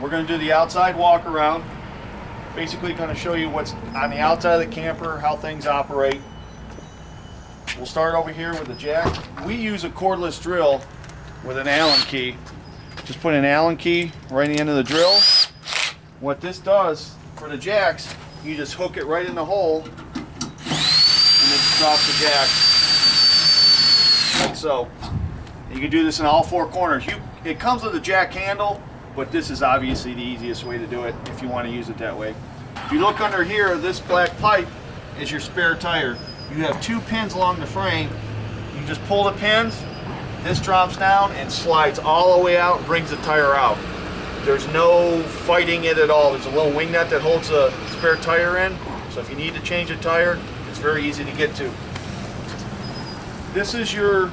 we're going to do the outside walk around. Basically going to show you what's on the outside of the camper, how things operate. We'll start over here with the jack. We use a cordless drill with an Allen key. Just put an Allen key right in the end of the drill. What this does for the jacks, you just hook it right in the hole and it drops the jack like so. You can do this in all four corners. It comes with a jack handle, but this is obviously the easiest way to do it if you want to use it that way. If you look under here, this black pipe is your spare tire. You have two pins along the frame. You just pull the pins, this drops down and slides all the way out and brings the tire out. There's no fighting it at all. There's a little wing nut that holds the spare tire in, so if you need to change a tire, it's very easy to get to. This is your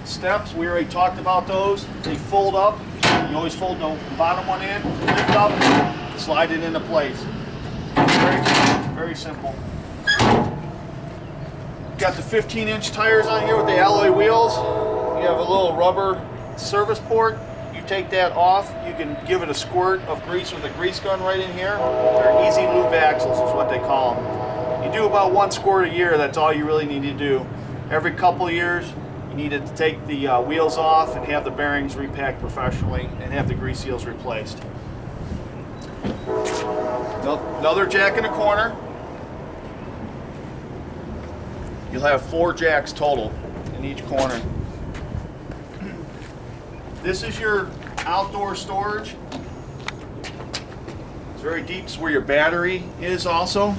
steps. We already talked about those. They fold up. You always fold the bottom one in, lift up, slide it into place. Very simple. Got the 15-inch tires on here with the alloy wheels. You have a little rubber service port. You take that off, you can give it a squirt of grease with a grease gun right in here. They're easy lube axles is what they call them. You do about one squirt a year, that's all you really need to do. Every couple of years, you need to take the wheels off and have the bearings repacked professionally and have the grease seals replaced. Another jack in the corner. You'll have 4 jacks total in each corner. This is your outdoor storage. It's very deep. It's where your battery is also.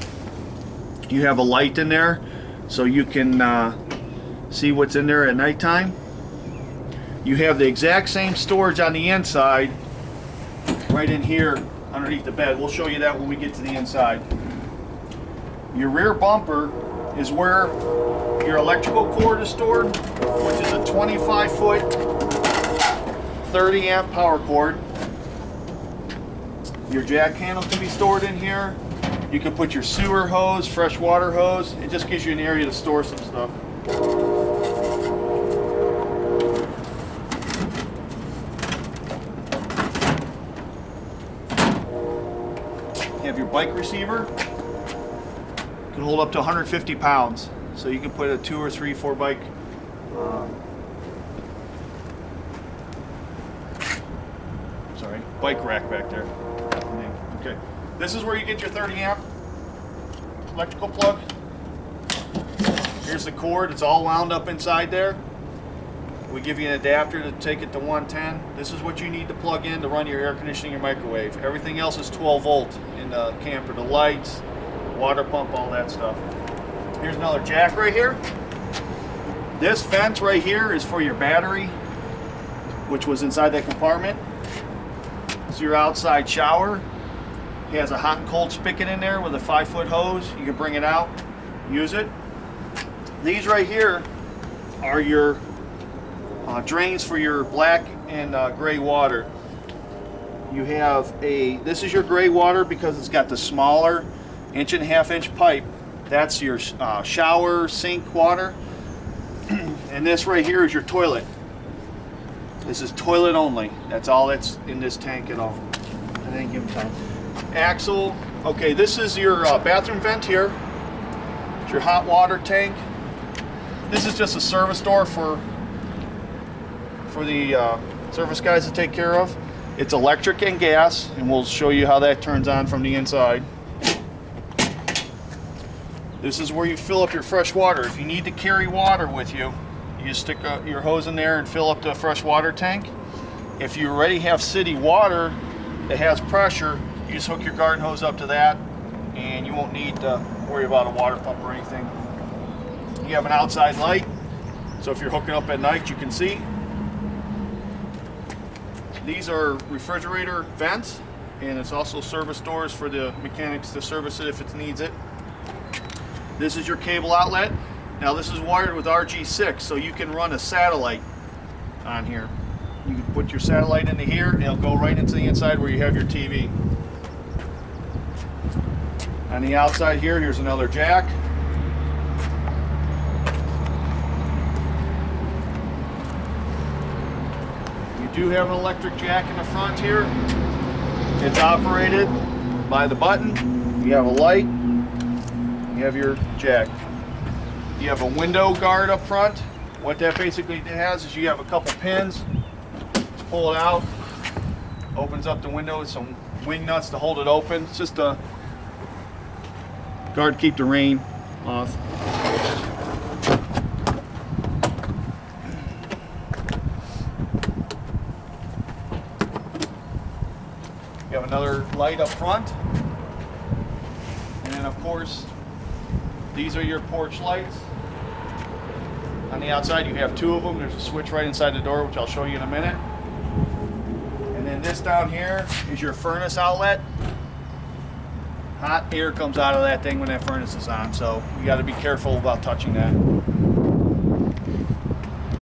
You have a light in there so you can see what's in there at nighttime. You have the exact same storage on the inside right in here underneath the bed. We'll show you that when we get to the inside. Your rear bumper is where your electrical cord is stored, which is a 25-foot 30-amp power cord. Your jack handle can be stored in here. You can put your sewer hose, fresh water hose. It just gives you an area to store some stuff. You have your bike receiver. It can hold up to 150 pounds. So you can put a 2 or 3, 4 bike bike rack back there. Okay, this is where you get your 30 amp electrical plug. Here's the cord, it's all wound up inside there. We give you an adapter to take it to 110. This is what you need to plug in to run your air conditioning and microwave. Everything else is 12 volt in the camper, the lights, water pump, all that stuff. Here's another jack right here. This vent right here is for your battery, which was inside that compartment. It's your outside shower. It has a hot and cold spigot in there with a 5-foot hose. You can bring it out, use it. These right here are your drains for your black and gray water. You have this is your gray water because it's got the smaller 1.5-inch pipe. That's your shower sink water. And this right here is your toilet. This is toilet only. That's all that's in this tank at all. At any given time. Axle. Okay, this is your bathroom vent here. It's your hot water tank. This is just a service door for the service guys to take care of. It's electric and gas, and we'll show you how that turns on from the inside. This is where you fill up your fresh water. If you need to carry water with you, you just stick your hose in there and fill up the fresh water tank. If you already have city water that has pressure, you just hook your garden hose up to that and you won't need to worry about a water pump or anything. You have an outside light, so if you're hooking up at night you can see. These are refrigerator vents, and it's also service doors for the mechanics to service it if it needs it. This is your cable outlet. Now this is wired with RG6, so you can run a satellite on here. You can put your satellite into here and it'll go right into the inside where you have your TV. On the outside here, here's another jack. You do have an electric jack in the front here. It's operated by the button. You have a light. You have your jack. You have a window guard up front. What that basically has is you have a couple pins. Just pull it out. Opens up the window with some wing nuts to hold it open. It's just a guard to keep the rain off. You have another light up front. And then of course, these are your porch lights. On the outside you have two of them. There's a switch right inside the door, which I'll show you in a minute. And then this down here is your furnace outlet. Hot air comes out of that thing when that furnace is on, so you got to be careful about touching that.